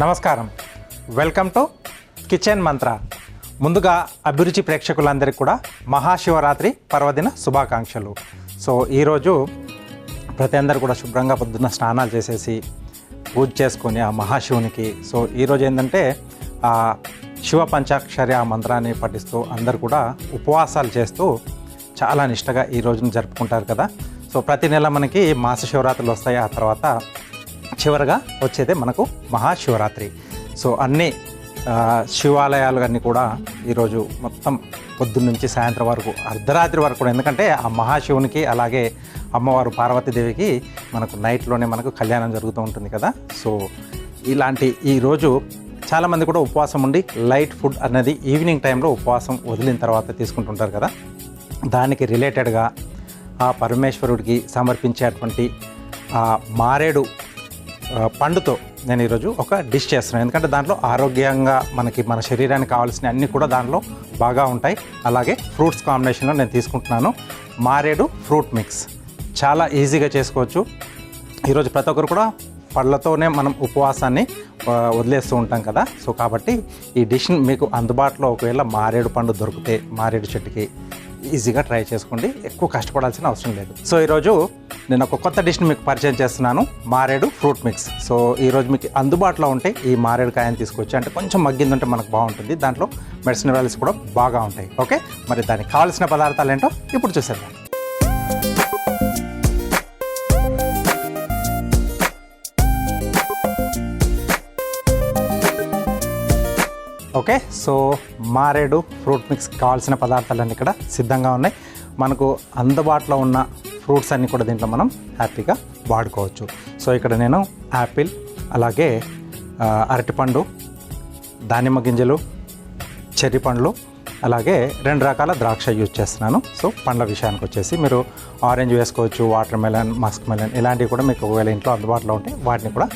నమస్కారం, welcome to kitchen మంత్ర. ముందుగా అభిరుచి ప్రేక్షకులందరికీ కూడా మహాశివరాత్రి పర్వదిన శుభాకాంక్షలు. సో ఈరోజు ప్రతి అందరూ కూడా శుభ్రంగా పొద్దున్న స్నానాలు చేసేసి పూజ చేసుకొని ఆ మహాశివునికి ఈరోజు ఏంటంటే ఆ శివ పంచాక్షరి ఆ మంత్రాన్ని పఠిస్తూ అందరు కూడా ఉపవాసాలు చేస్తూ చాలా నిష్టగా ఈ రోజును జరుపుకుంటారు కదా. సో ప్రతి నెల మనకి మాస శివరాత్రులు వస్తాయి. ఆ తర్వాత చివరగా వచ్చేదే మనకు మహాశివరాత్రి. సో అన్ని శివాలయాలు అన్నీ కూడా ఈరోజు మొత్తం పొద్దున్న నుంచి సాయంత్రం వరకు అర్ధరాత్రి వరకు కూడా, ఎందుకంటే ఆ మహాశివునికి అలాగే అమ్మవారు పార్వతీదేవికి మనకు నైట్లోనే మనకు కళ్యాణం జరుగుతూ ఉంటుంది కదా. సో ఇలాంటి ఈరోజు చాలామంది కూడా ఉపవాసం ఉండి లైట్ ఫుడ్ అనేది ఈవినింగ్ టైంలో ఉపవాసం వదిలిన తర్వాత తీసుకుంటుంటారు కదా. దానికి రిలేటెడ్గా ఆ పరమేశ్వరుడికి సమర్పించేటువంటి మారేడు పండుతో నేను ఈరోజు ఒక డిష్ చేస్తున్నాను. ఎందుకంటే దాంట్లో ఆరోగ్యంగా మనకి మన శరీరానికి కావాల్సిన అన్నీ కూడా దాంట్లో బాగా ఉంటాయి. అలాగే ఫ్రూట్స్ కాంబినేషన్లో నేను తీసుకుంటున్నాను మారేడు ఫ్రూట్ మిక్స్. చాలా ఈజీగా చేసుకోవచ్చు. ఈరోజు ప్రతి ఒక్కరు కూడా పళ్ళతోనే మనం ఉపవాసాన్ని వదిలేస్తూ ఉంటాం కదా. సో కాబట్టి ఈ డిష్ని మీకు అందుబాటులో ఒకవేళ మారేడు పండు దొరికితే మారేడు చెట్టుకి ఈజీగా ట్రై చేసుకోండి, ఎక్కువ కష్టపడాల్సిన అవసరం లేదు. సో ఈరోజు నేను ఒక కొత్త డిష్ని మీకు పరిచయం చేస్తున్నాను, మారేడు ఫ్రూట్ మిక్స్. సో ఈరోజు మీకు అందుబాటులో ఉంటే ఈ మారేడు కాయని తీసుకొచ్చి, అంటే కొంచెం మగ్గిందంటే మనకు బాగుంటుంది, దాంట్లో మెడిసిన్ వాల్యూస్ కూడా బాగా ఉంటాయి. ఓకే, మరి దానికి కావాల్సిన పదార్థాలు ఏంటో ఇప్పుడు చూసేద్దాం. ఓకే, సో మారేడు ఫ్రూట్ మిక్స్ కావాల్సిన పదార్థాలన్నీ ఇక్కడ సిద్ధంగా ఉన్నాయి. మనకు అందుబాటులో ఉన్న ఫ్రూట్స్ అన్నీ కూడా దీంట్లో మనం హ్యాపీగా వాడుకోవచ్చు. సో ఇక్కడ నేను యాపిల్, అలాగే అరటిపండు, దానిమ్మ గింజలు, చెర్రీ పండ్లు, అలాగే 2 రకాల ద్రాక్ష యూజ్ చేస్తున్నాను. సో పండ్ల విషయానికి వచ్చేసి మీరు ఆరెంజ్ వేసుకోవచ్చు, వాటర్ మెలన్, మస్క్ మెలన్ ఇలాంటివి కూడా మీకు ఒకవేళ ఇంట్లో అందుబాటులో ఉంటే వాటిని కూడా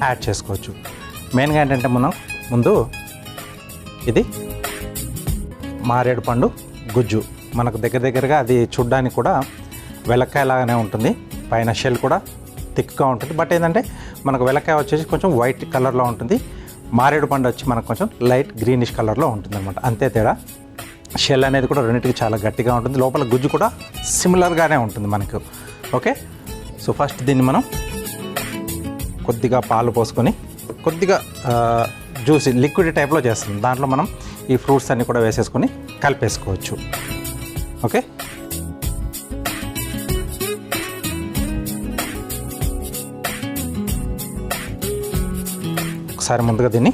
యాడ్ చేసుకోవచ్చు. మెయిన్గా ఏంటంటే మనం ముందు ఇది మారేడు పండు గుజ్జు, మనకు దగ్గరగా అది చూడ్డానికి కూడా వెలక్కాయలాగానే ఉంటుంది, పైన షెల్ కూడా థిక్గా ఉంటుంది. బట్ ఏంటంటే మనకు వెలక్కాయ వచ్చేసి కొంచెం వైట్ కలర్లో ఉంటుంది, మారేడు పండు వచ్చి మనకు కొంచెం లైట్ గ్రీనిష్ కలర్లో ఉంటుంది అనమాట, అంతే తేడా. షెల్ అనేది కూడా రెండింటికి చాలా గట్టిగా ఉంటుంది, లోపల గుజ్జు కూడా సిమిలర్గానే ఉంటుంది మనకు. ఓకే, సో ఫస్ట్ దీన్ని మనం కొద్దిగా పాలు పోసుకొని కొద్దిగా జ్యూసీ లిక్విడ్ టైప్లో చేస్తుంది. దాంట్లో మనం ఈ ఫ్రూట్స్ అన్నీ కూడా వేసేసుకొని కలిపేసుకోవచ్చు. ఓకే, ఒకసారి ముందుగా దీన్ని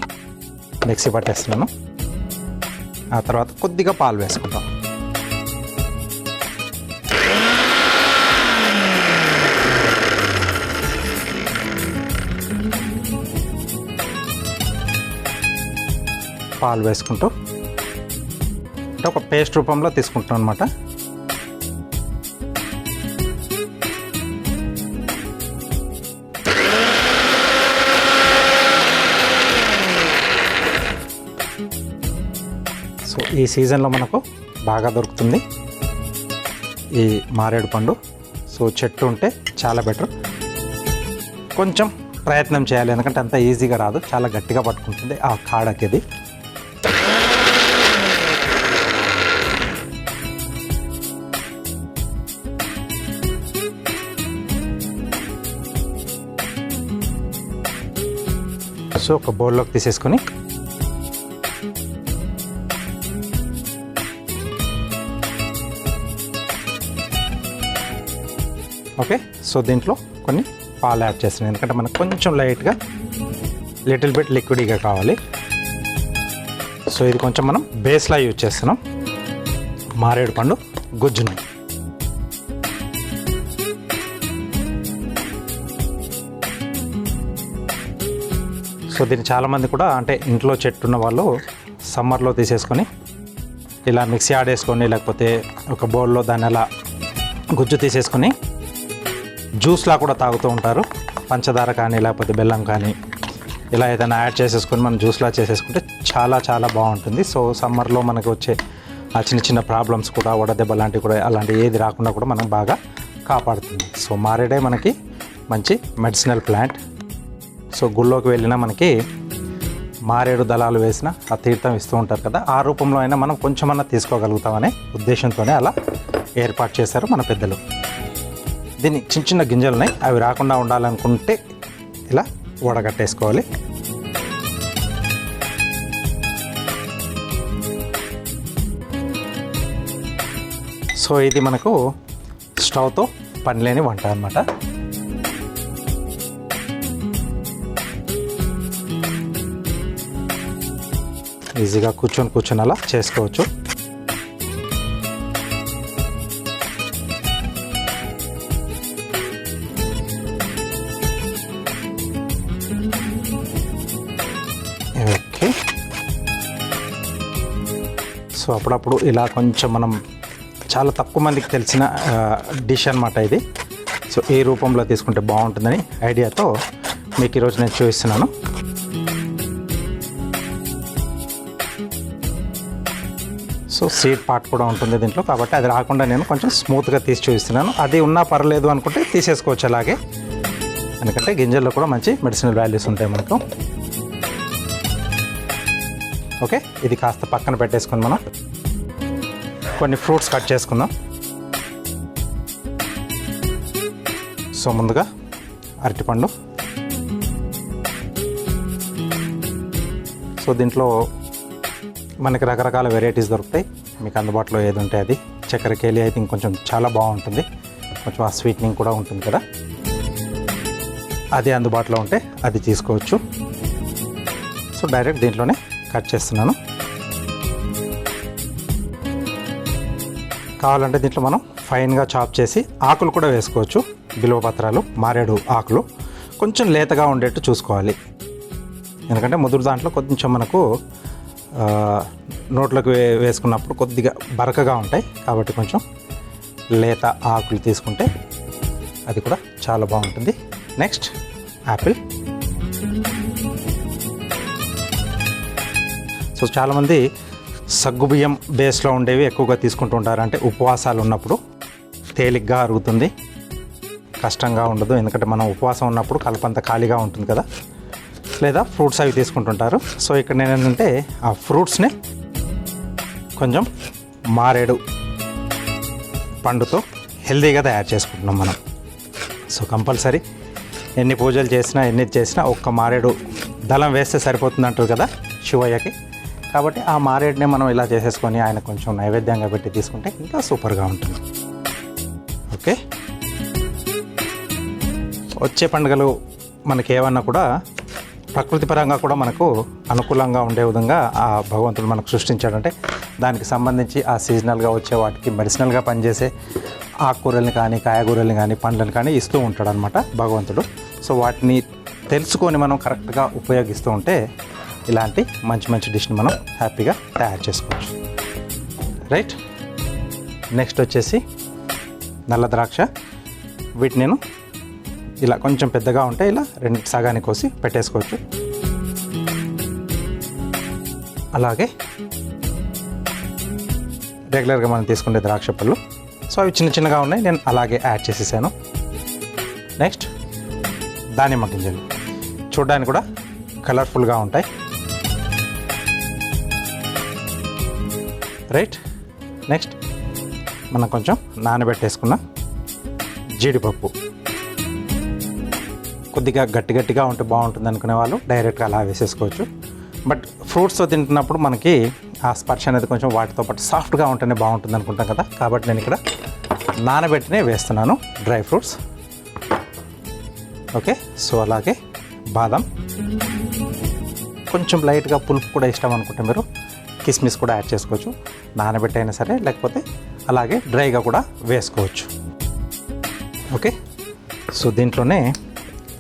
మిక్సీ పట్టేస్తున్నాను. ఆ తర్వాత కొద్దిగా పాలు వేసుకుంటాం. పాలు వేసుకుంటూ అంటే ఒక పేస్ట్ రూపంలో తీసుకుంటాం అనమాట. సో ఈ సీజన్లో మనకు బాగా దొరుకుతుంది ఈ మారేడు పండు. సో చెట్టు ఉంటే చాలా బెటర్. కొంచెం ప్రయత్నం చేయాలి, ఎందుకంటే అంత ఈజీగా రాదు, చాలా గట్టిగా పట్టుకుంటుంది ఆ కాడకి ఇది. సో ఒక బౌల్లోకి తీసేసుకొని ఓకే, సో దీంట్లో కొన్ని పాలు యాడ్ చేస్తున్నాను, ఎందుకంటే మనకు కొంచెం లైట్గా లిటిల్ బిట్ లిక్విడ్గా కావాలి. సో ఇది కొంచెం మనం బేస్లా యూజ్ చేస్తున్నాం మారేడు పండు గుజ్జుని. సో దీన్ని చాలామంది కూడా అంటే ఇంట్లో చెట్టు ఉన్న వాళ్ళు సమ్మర్లో తీసేసుకొని ఇలా మిక్సీ ఆడేసుకొని, లేకపోతే ఒక బౌల్లో దాన్ని అలా గుజ్జు తీసేసుకొని జ్యూస్లా కూడా తాగుతూ ఉంటారు. పంచదార కానీ లేకపోతే బెల్లం కానీ ఇలా ఏదైనా యాడ్ చేసేసుకొని మనం జ్యూస్లా చేసేసుకుంటే చాలా చాలా బాగుంటుంది. సో సమ్మర్లో మనకు వచ్చే ఆ చిన్న చిన్న ప్రాబ్లమ్స్ కూడా, వడదెబ్బ లాంటివి కూడా, అలాంటివి ఏది రాకుండా కూడా మనం బాగా కాపాడుతుంది. సో మారేడే మనకి మంచి మెడిసినల్ ప్లాంట్. సో గుళ్ళోకి వెళ్ళినా మనకి మారేడు దళాలు వేసిన ఆ తీర్థం ఇస్తూ ఉంటారు కదా, ఆ రూపంలో అయినా మనం కొంచెమన్నా తీసుకోగలుగుతామనే ఉద్దేశంతోనే అలా ఏర్పాటు చేశారు మన పెద్దలు. దీన్ని చిన్న చిన్న గింజలు ఉన్నాయి, అవి రాకుండా ఉండాలనుకుంటే ఇలా వడగట్టేసుకోవాలి. సో ఇది మనకు స్టవ్తో పనిలేని వంట అన్నమాట. ఈజీగా కూర్చొని అలా చేసుకోవచ్చు. ఓకే, సో అప్పుడప్పుడు ఇలా కొంచెం మనం చాలా తక్కువ మందికి తెలిసిన డిష్ అనమాట ఇది. సో ఈ రూపంలో తీసుకుంటే బాగుంటుందని ఐడియాతో మీకు ఈరోజు నేను చూపిస్తున్నాను. సో సీడ్ పార్ట్ కూడా ఉంటుంది దీంట్లో, కాబట్టి అది రాకుండా నేను కొంచెం స్మూత్గా తీసి చూపిస్తున్నాను. అది ఉన్నా పర్లేదు అనుకుంటే తీసేసుకోవచ్చు అలాగే, ఎందుకంటే గింజల్లో కూడా మంచి మెడిసినల్ వాల్యూస్ ఉంటాయి మనకు. ఓకే, ఇది కాస్త పక్కన పెట్టేసుకుని మనం కొన్ని ఫ్రూట్స్ కట్ చేసుకుందాం. సో ముందుగా అరటిపండు. సో దీంట్లో మనకి రకరకాల వెరైటీస్ దొరుకుతాయి, మీకు అందుబాటులో ఏది ఉంటే అది. చక్కెర కేలి అయితే ఇంకొంచెం చాలా బాగుంటుంది, కొంచెం ఆ స్వీట్నింగ్ కూడా ఉంటుంది కదా, అది అందుబాటులో ఉంటే అది తీసుకోవచ్చు. సో డైరెక్ట్ దీంట్లోనే కట్ చేస్తున్నాను. కావాలంటే దీంట్లో మనం ఫైన్గా చాప్ చేసి ఆకులు కూడా వేసుకోవచ్చు. బిల్వ పత్రాలు, మారేడు ఆకులు కొంచెం లేతగా ఉండేట్టు చూసుకోవాలి, ఎందుకంటే ముదురు దాంట్లో కొంచెం మనకు నోట్లోకి వేసుకున్నప్పుడు కొద్దిగా బరకగా ఉంటాయి, కాబట్టి కొంచెం లేత ఆకులు తీసుకుంటే అది కూడా చాలా బాగుంటుంది. Next Apple. సో చాలామంది సగ్గుబియ్యం బేస్లో ఉండేవి ఎక్కువగా తీసుకుంటూ ఉంటారు, అంటే ఉపవాసాలు ఉన్నప్పుడు తేలిగ్గా అరుగుతుంది, కష్టంగా ఉండదు. ఎందుకంటే మనం ఉపవాసం ఉన్నప్పుడు కలపంత ఖాళీగా ఉంటుంది కదా, లేదా ఫ్రూట్స్ అవి తీసుకుంటుంటారు. సో ఇక్కడ నేను ఏంటంటే ఆ ఫ్రూట్స్ని కొంచెం మారేడు పండుతో హెల్తీగా తయారు చేసుకుంటున్నాం మనం. సో కంపల్సరీ ఎన్ని పూజలు చేసినా ఎన్ని చేసినా ఒక్క మారేడు దళం వేస్తే సరిపోతుంది అంటారు కదా శివయ్యకి, కాబట్టి ఆ మారేడుని మనం ఇలా చేసేసుకొని ఆయన కొంచెం నైవేద్యంగా పెట్టి తీసుకుంటే ఇంకా సూపర్గా ఉంటుంది. ఓకే, వచ్చే పండుగలు మనకి ఏమన్నా కూడా ప్రకృతి పరంగా కూడా మనకు అనుకూలంగా ఉండే విధంగా ఆ భగవంతుడు మనకు సృష్టించాడంటే దానికి సంబంధించి ఆ సీజనల్గా వచ్చే వాటికి మెడిసినల్గా పనిచేసే ఆకుకూరల్ని కానీ కాయగూరల్ని కానీ పండ్లను కానీ ఇస్తూ ఉంటాడు అనమాట భగవంతుడు. సో వాటిని తెలుసుకొని మనం కరెక్ట్గా ఉపయోగిస్తూ ఉంటే ఇలాంటి మంచి మంచి డిష్ని మనం హ్యాపీగా తయారు చేసుకోవచ్చు. రైట్, నెక్స్ట్ వచ్చేసి నల్ల ద్రాక్ష. వీటిని నేను ఇలా కొంచెం పెద్దగా ఉంటే ఇలా రెండు సగానికి కోసి పెట్టేసుకోవచ్చు. అలాగే రెగ్యులర్గా మనం తీసుకునే ద్రాక్ష పళ్ళు, సో అవి చిన్న చిన్నగా ఉన్నాయి, నేను అలాగే యాడ్ చేసేసాను. నెక్స్ట్ దానిమ్మ గింజలు, చూడడానికి కూడా కలర్ఫుల్గా ఉంటాయి. రైట్, నెక్స్ట్ మనం కొంచెం నానబెట్టేసుకున్న జీడిపప్పు, కొద్దిగా గట్టిగా ఉంటే బాగుంటుంది అనుకునే వాళ్ళు డైరెక్ట్గా అలా వేసేసుకోవచ్చు. బట్ ఫ్రూట్స్తో తింటున్నప్పుడు మనకి ఆ స్పర్శ అనేది కొంచెం వాటితో పాటు సాఫ్ట్గా ఉంటేనే బాగుంటుంది అనుకుంటాం కదా, కాబట్టి నేను ఇక్కడ నానబెట్టినే వేస్తున్నాను డ్రై ఫ్రూట్స్. ఓకే, సో అలాగే బాదం, కొంచెం లైట్గా పులుపు కూడా ఇష్టం అనుకుంటే మీరు కిస్మిస్ కూడా యాడ్ చేసుకోవచ్చు, నానబెట్టైనా సరే, లేకపోతే అలాగే డ్రైగా కూడా వేసుకోవచ్చు. ఓకే, సో దీంట్లోనే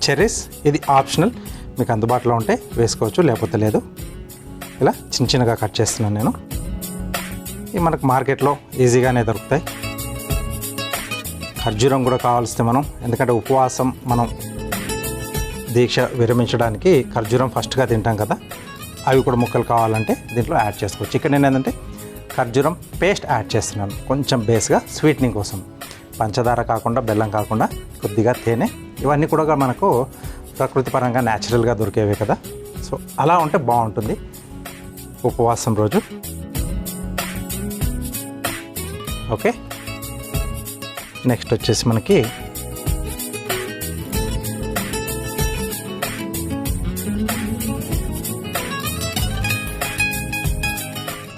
చెర్రీస్, ఇది ఆప్షనల్, మీకు అందుబాటులో ఉంటే వేసుకోవచ్చు, లేకపోతే లేదు. ఇలా చిన్న చిన్నగా కట్ చేస్తున్నాను నేను. ఇవి మనకు మార్కెట్లో ఈజీగానే దొరుకుతాయి. ఖర్జూరం కూడా కావాల్స్తే మనం, ఎందుకంటే ఉపవాసం మనం దీక్ష విరమించడానికి ఖర్జూరం ఫస్ట్గా తింటాం కదా, అవి కూడా ముక్కలు కావాలంటే దీంట్లో యాడ్ చేసుకోవచ్చు. ఇక్కడ నేను ఏంటంటే ఖర్జూరం పేస్ట్ యాడ్ చేస్తున్నాను కొంచెం బేస్గా స్వీట్నింగ్ కోసం, పంచదార కాకుండా బెల్లం కాకుండా కొద్దిగా తేనె, ఇవన్నీ కూడా మనకు ప్రకృతి పరంగా న్యాచురల్గా దొరికేవే కదా, సో అలా ఉంటే బాగుంటుంది ఉపవాసం రోజు. ఓకే, నెక్స్ట్ వచ్చేసి మనకి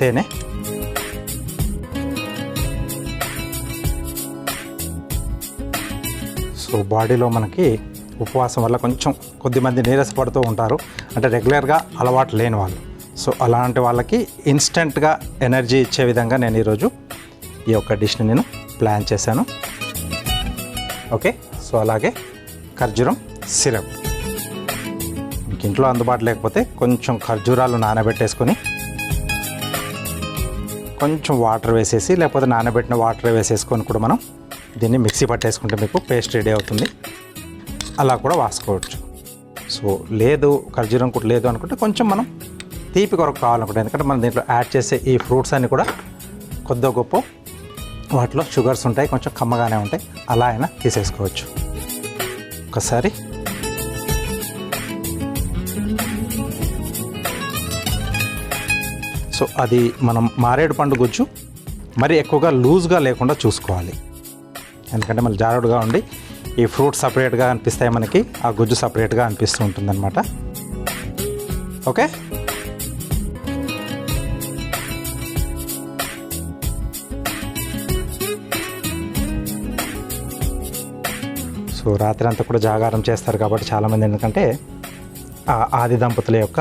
తేనె. సో బాడీలో మనకి ఉపవాసం వల్ల కొంచెం కొద్దిమంది నీరసపడుతూ ఉంటారు, అంటే రెగ్యులర్గా అలవాటు లేని వాళ్ళు. సో అలాంటి వాళ్ళకి ఇన్స్టెంట్గా ఎనర్జీ ఇచ్చే విధంగా నేను ఈరోజు ఈ యొక్క డిష్ని నేను ప్లాన్ చేశాను. ఓకే, సో అలాగే ఖర్జూరం సిరప్. మీకు ఇంట్లో అందుబాటు లేకపోతే కొంచెం ఖర్జూరాలు నానబెట్టేసుకొని కొంచెం వాటర్ వేసేసి, లేకపోతే నానబెట్టిన వాటర్ వేసేసుకొని కూడా మనం దీన్ని మిక్సీ పట్టేసుకుంటే మీకు పేస్ట్ రెడీ అవుతుంది. అలా కూడా వాసుకోవచ్చు. సో లేదు ఖర్జూరం కూడా లేదు అనుకుంటే కొంచెం మనం తీపి కొరకు కావాలనుకుంటే, ఎందుకంటే మనం దీంట్లో యాడ్ చేసే ఈ ఫ్రూట్స్ అన్నీ కూడా కొద్ది గొప్ప వాటిలో షుగర్స్ ఉంటాయి, కొంచెం కమ్మగానే ఉంటాయి, అలా అయినా తీసేసుకోవచ్చు. ఒకసారి సో అది మనం మారేడు పండు గుజ్జు మరి ఎక్కువగా లూజ్గా లేకుండా చూసుకోవాలి, ఎందుకంటే మళ్ళీ జారుడుగా ఉండి ఈ ఫ్రూట్స్ సపరేట్గా అనిపిస్తాయి మనకి, ఆ గుజ్జు సపరేట్గా అనిపిస్తూ ఉంటుందన్నమాట. ఓకే, సో రాత్రి అంతా కూడా జాగారం చేస్తారు కాబట్టి చాలామంది, ఎందుకంటే ఆ ఆది దంపతుల యొక్క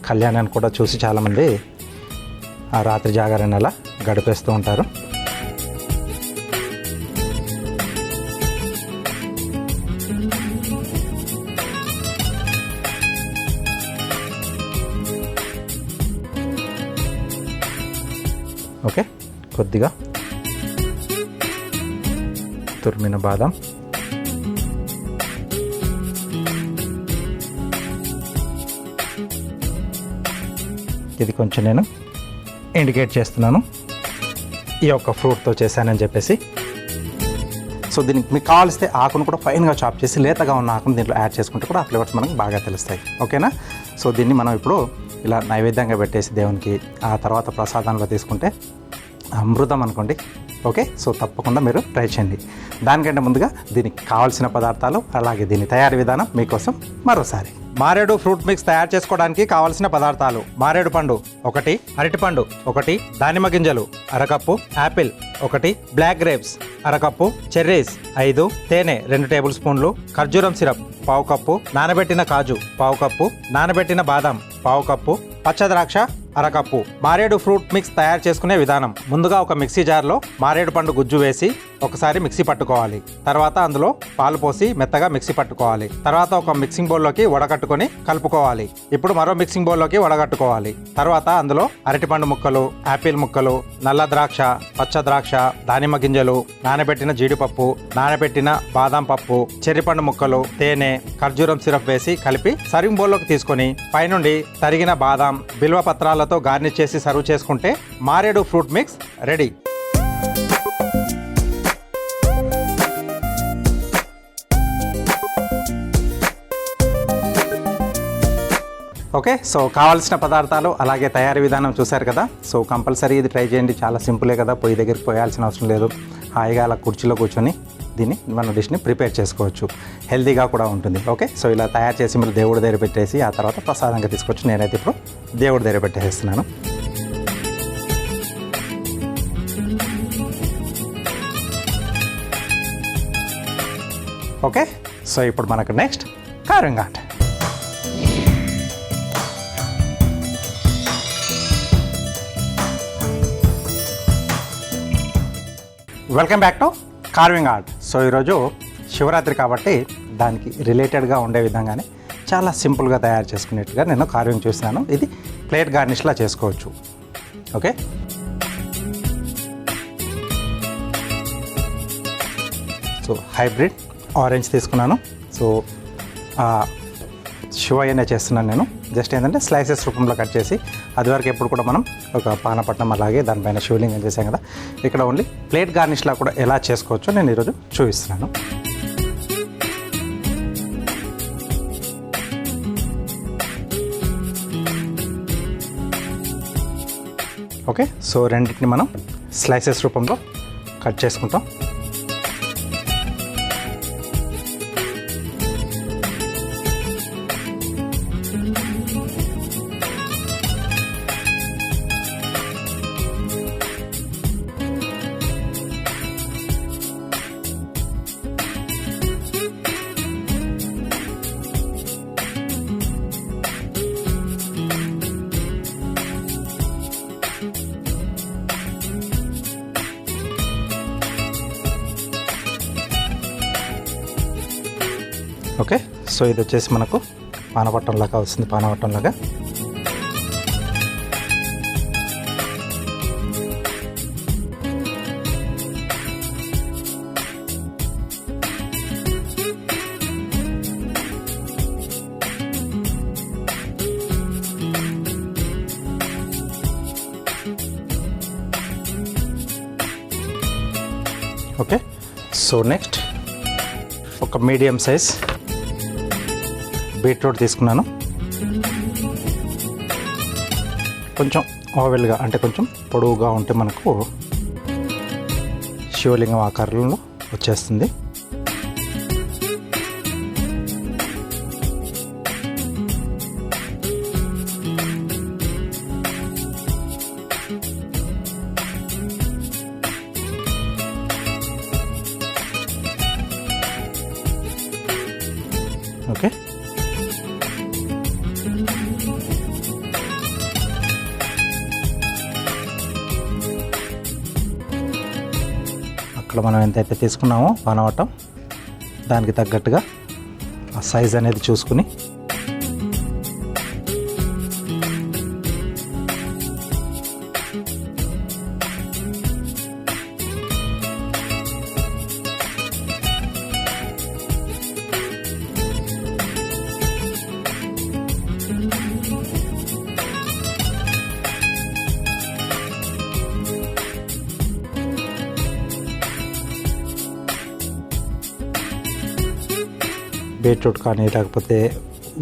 కళ్యాణాన్ని కూడా చూసి చాలామంది ఆ రాత్రి జాగారాన్ని అలా గడిపేస్తూ ఉంటారు. ఓకే, కొద్దిగా తురిమిన బాదం, ఇది కొంచెం నేను ఇండికేట్ చేస్తున్నాను ఈ యొక్క ఫ్రూట్తో చేశానని చెప్పేసి. సో దీనికి మీకు కావాల్స్తే ఆకును కూడా ఫైన్గా చాప్ చేసి లేతగా ఉన్న ఆకును దీంట్లో యాడ్ చేసుకుంటే కూడా ఆ ఫ్లేవర్స్ మనకు బాగా తెలుస్తాయి. ఓకేనా? సో దీన్ని మనం ఇప్పుడు ఇలా నైవేద్యంగా పెట్టేసి దేవునికి ఆ తర్వాత ప్రసాదంలో తీసుకుంటే అమృతం అనుకోండి. ఓకే, సో తప్పకుండా మీరు ట్రై చేయండి. దానికంటే ముందుగా దీనికి కావాల్సిన పదార్థాలు అలాగే దీని తయారీ విధానం మీకోసం మరోసారి. మారేడు ఫ్రూట్ మిక్స్ తయారు చేసుకోవడానికి కావలసిన పదార్థాలు: మారేడు పండు 1, అరటిపండు 1, దానిమ్మ గింజలు అరకప్పు, యాపిల్ 1, బ్లాక్ గ్రేప్స్ అరకప్పు, చెర్రీస్ 5, తేనె 2 టేబుల్ స్పూన్లు, ఖర్జూరం సిరప్ 1/2 కప్పు, నానబెట్టిన కాజు 1/2 కప్పు, నానబెట్టిన బాదం 1/2 కప్పు, పచ్చద్రాక్ష అరకప్పు. మారేడు ఫ్రూట్ మిక్స్ తయారు చేసుకునే విధానం: ముందుగా ఒక మిక్సీ జార్లో మారేడు పండు గుజ్జు వేసి ఒకసారి మిక్సీ పట్టుకోవాలి. తర్వాత అందులో పాలు పోసి మెత్తగా మిక్సీ పట్టుకోవాలి. తర్వాత ఒక మిక్సింగ్ బౌల్లోకి వడగట్టుకొని కలుపుకోవాలి. ఇప్పుడు మరో మిక్సింగ్ బౌల్లోకి వడగట్టుకోవాలి. తర్వాత అందులో అరటిపండు ముక్కలు, యాపిల్ ముక్కలు, నల్ల ద్రాక్ష, పచ్చ ద్రాక్ష, దానిమ్మ గింజలు, నానబెట్టిన జీడిపప్పు, నానబెట్టిన బాదం పప్పు, చెర్రిపండు ముక్కలు, తేనె, ఖర్జూరం సిరప్ వేసి కలిపి సర్వింగ్ బౌల్లోకి తీసుకొని పైనుండి తరిగిన బాదం, బిల్వ పత్రాలతో గార్నిష్ చేసి సర్వ్ చేసుకుంటే మారేడు fruit mix ready. Okay, so కావాల్సిన పదార్థాలు అలాగే తయారీ విధానం చూశారు కదా. సో కంపల్సరీ ఇది ట్రై చేయండి. చాలా సింపులే కదా, పొయ్యి దగ్గరికి పోయాల్సిన అవసరం లేదు. హాయిగా అలా కుర్చీలో కూర్చొని దీన్ని మన డిష్ని ప్రిపేర్ చేసుకోవచ్చు. హెల్తీగా కూడా ఉంటుంది. ఓకే, సో ఇలా తయారు చేసి మీరు దేవుడి దగ్గర పెట్టేసి ఆ తర్వాత ప్రసాదంగా తీసుకొచ్చి నేనైతే ఇప్పుడు దేవుడి దగ్గర పెట్టేస్తున్నాను. ఓకే, సో ఇప్పుడు మనకు next carving art. Welcome back to carving art. So ఈరోజు శివరాత్రి కాబట్టి దానికి రిలేటెడ్గా ఉండే విధంగానే చాలా సింపుల్గా తయారు చేసుకునేట్టుగా నేను కార్వింగ్ చూసినాను. ఇది ప్లేట్ గార్నిష్లా చేసుకోవచ్చు. ఓకే, సో హైబ్రిడ్ ఆరెంజ్ తీసుకున్నాను. సో శివయ్యనే చేస్తున్నాను నేను. జస్ట్ ఏంటంటే స్లైసెస్ రూపంలో కట్ చేసి, అది వరకు ఎప్పుడు కూడా మనం ఒక పానపట్నం అలాగే దానిపైన శివలింగం చేసాం కదా, ఇక్కడ ఓన్లీ ప్లేట్ గార్నిష్లా కూడా ఎలా చేసుకోవచ్చో నేను ఈరోజు చూపిస్తున్నాను. ఓకే, సో రెండింటిని మనం స్లైసెస్ రూపంలో కట్ చేసుకుంటాం. ఓకే, సో ఇది వచ్చేసి మనకు పానపట్టంలాగా వస్తుంది. పానపట్టంలాగా ఓకే. సో నెక్స్ట్ ఒక మీడియం సైజ్ బీట్రూట్ తీసుకున్నాను. కొంచెం ఓవెల్గా అంటే కొంచెం పొడవుగా ఉంటే మనకు శివలింగం ఆకారంలో వచ్చేస్తుంది. ఓకే, అక్కడ మనం ఎంతైతే తీసుకున్నామో పానవటం దానికి తగ్గట్టుగా ఆ సైజ్ అనేది చూసుకుని బీట్రూట్ కానీ లేకపోతే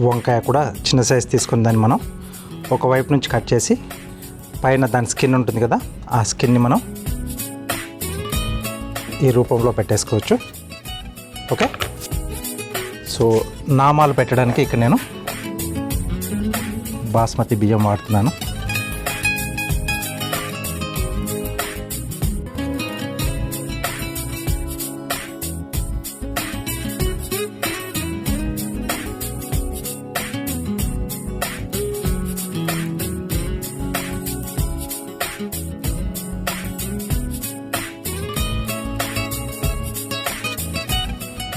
వంకాయ కూడా చిన్న సైజ్ తీసుకుని దాన్ని మనం ఒకవైపు నుంచి కట్ చేసి పైన దాని స్కిన్ ఉంటుంది కదా, ఆ స్కిన్ని మనం ఈ రూపంలో పెట్టేసుకోవచ్చు. ఓకే, సో నామాలు పెట్టడానికి ఇక్కడ నేను బాస్మతి బియ్యం వాడుతున్నాను.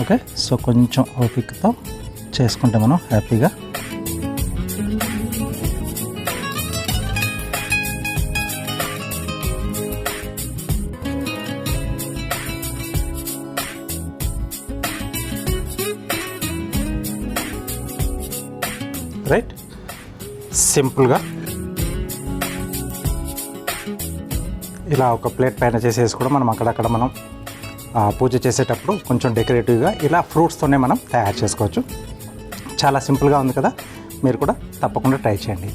ఓకే, సో కొంచెం ఓపికతో చేసుకుంటే మనం హ్యాపీగా రైట్. సింపుల్గా ఇలా ఒక ప్లేట్ పైన చేసేసి కూడా మనం అక్కడక్కడ మనం పూజ చేసేటప్పుడు కొంచెం డెకరేటివ్గా ఇలా ఫ్రూట్స్తోనే మనం తయారు చేసుకోవచ్చు. చాలా సింపుల్గా ఉంది కదా, మీరు కూడా తప్పకుండా ట్రై చేయండి.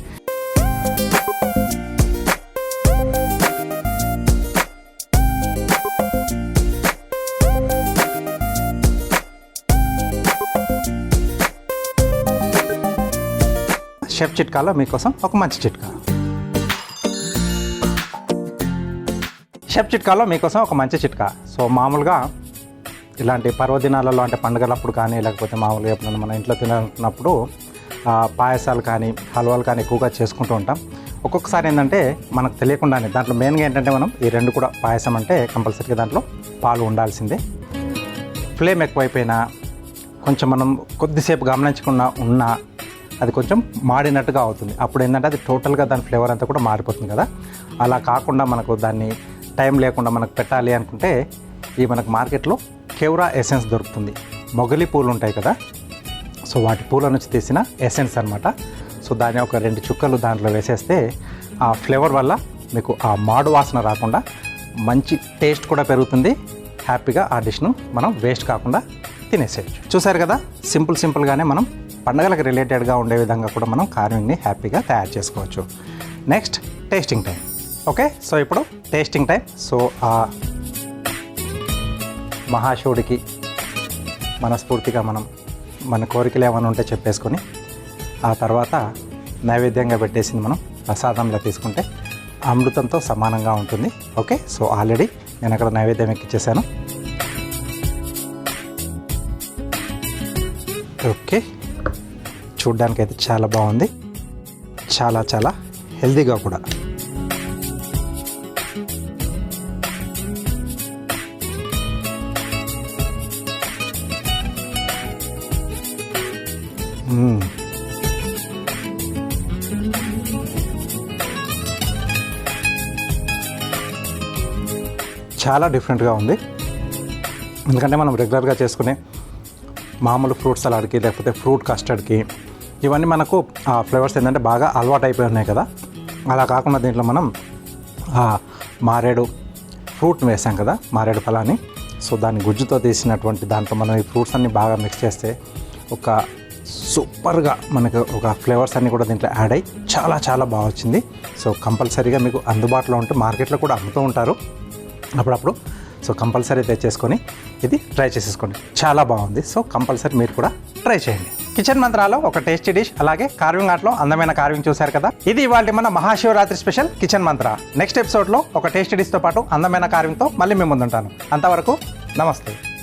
షెఫ్ చిట్కాలో మీకోసం ఒక మంచి చిట్కా. షెఫ్ చిట్కాలో మీకోసం ఒక మంచి చిట్కా. సో మామూలుగా ఇలాంటి పర్వదినాలలో అంటే పండుగలప్పుడు కానీ లేకపోతే మామూలుగా ఎప్పుడైనా మన ఇంట్లో తినాలనుకున్నప్పుడు పాయసాలు కానీ హల్వాలు కానీ ఎక్కువగా చేసుకుంటూ ఉంటాం. ఒక్కొక్కసారి ఏంటంటే మనకు తెలియకుండానే దాంట్లో మెయిన్గా ఏంటంటే మనం ఈ రెండు కూడా పాయసం అంటే కంపల్సరీగా దాంట్లో పాలు ఉండాల్సిందే. ఫ్లేమ్ ఎక్కువైపోయినా కొంచెం మనం కొద్దిసేపు గమనించకుండా ఉన్నా అది కొంచెం మాడినట్టుగా అవుతుంది. అప్పుడు ఏంటంటే అది టోటల్గా దాని ఫ్లేవర్ అంతా కూడా మారిపోతుంది కదా. అలా కాకుండా మనకు దాన్ని టైం లేకుండా మనకు పెట్టాలి అనుకుంటే ఈ మనకు మార్కెట్లో కెవరా ఎసెన్స్ దొరుకుతుంది. మొగలి పూలు ఉంటాయి కదా, సో వాటి పూల నుంచి తీసిన ఎసెన్స్ అనమాట. సో దాన్ని ఒక 2 చుక్కలు దాంట్లో వేసేస్తే ఆ ఫ్లేవర్ వల్ల మీకు ఆ మాడు వాసన రాకుండా మంచి టేస్ట్ కూడా పెరుగుతుంది. హ్యాపీగా ఆ డిష్ను మనం వేస్ట్ కాకుండా తినేసేయచ్చు. చూసారు కదా, సింపుల్గానే మనం పండుగలకు రిలేటెడ్గా ఉండే విధంగా కూడా మనం కార్వింగ్ని హ్యాపీగా తయారు చేసుకోవచ్చు. Next tasting time. Okay, so ఇప్పుడు టేస్టింగ్ టైం. సో ఆ మహాశివుడికి మనస్ఫూర్తిగా మనం మన కోరికలు ఏమైనా ఉంటే చెప్పేసుకొని ఆ తర్వాత నైవేద్యంగా పెట్టేసింది మనం ప్రసాదంలో తీసుకుంటే అమృతంతో సమానంగా ఉంటుంది. ఓకే, సో ఆల్రెడీ నేను అక్కడ నైవేద్యం ఎక్కిచ్చేసాను. ఓకే, చూడ్డానికి అయితే చాలా బాగుంది, చాలా చాలా హెల్తీగా కూడా. చాలా డిఫరెంట్గా ఉంది. ఎందుకంటే మనం రెగ్యులర్గా చేసుకునే మామూలు ఫ్రూట్ సలాడ్కి లేకపోతే ఫ్రూట్ కస్టర్డ్కి ఇవన్నీ మనకు ఆ ఫ్లేవర్స్ ఏంటంటే బాగా అలవాటు అయిపోయి ఉన్నాయి కదా. అలా కాకుండా దీంట్లో మనం మారేడు ఫ్రూట్ వేసాం కదా, మారేడు ఫలాన్ని. సో దాన్ని గుజ్జుతో తీసినటువంటి దాంట్లో మనం ఈ ఫ్రూట్స్ అన్నీ బాగా మిక్స్ చేస్తే ఒక సూపర్గా మనకు ఒక ఫ్లేవర్స్ అన్నీ కూడా దీంట్లో యాడ్ అయ్యి చాలా చాలా బాగా వచ్చింది. సో కంపల్సరీగా మీకు అందుబాటులో ఉంటే మార్కెట్లో కూడా అమ్ముతూ ఉంటారు అప్పుడప్పుడు. సో కంపల్సరీ తెచ్చేసుకొని ఇది ట్రై చేసేసుకోండి, చాలా బాగుంది. సో కంపల్సరీ మీరు కూడా ట్రై చేయండి. కిచెన్ మంత్రాలో ఒక టేస్టీ డిష్, అలాగే కార్వింగ్ ఆర్ట్లో అందమైన కార్వింగ్ చూశారు కదా. ఇది ఇవాళ మన మహాశివరాత్రి స్పెషల్ కిచెన్ మంత్ర. నెక్స్ట్ ఎపిసోడ్లో ఒక టేస్టీ డిష్తో పాటు అందమైన కార్వింగ్తో మళ్ళీ మేము ముందుంటాను. అంతవరకు నమస్తే.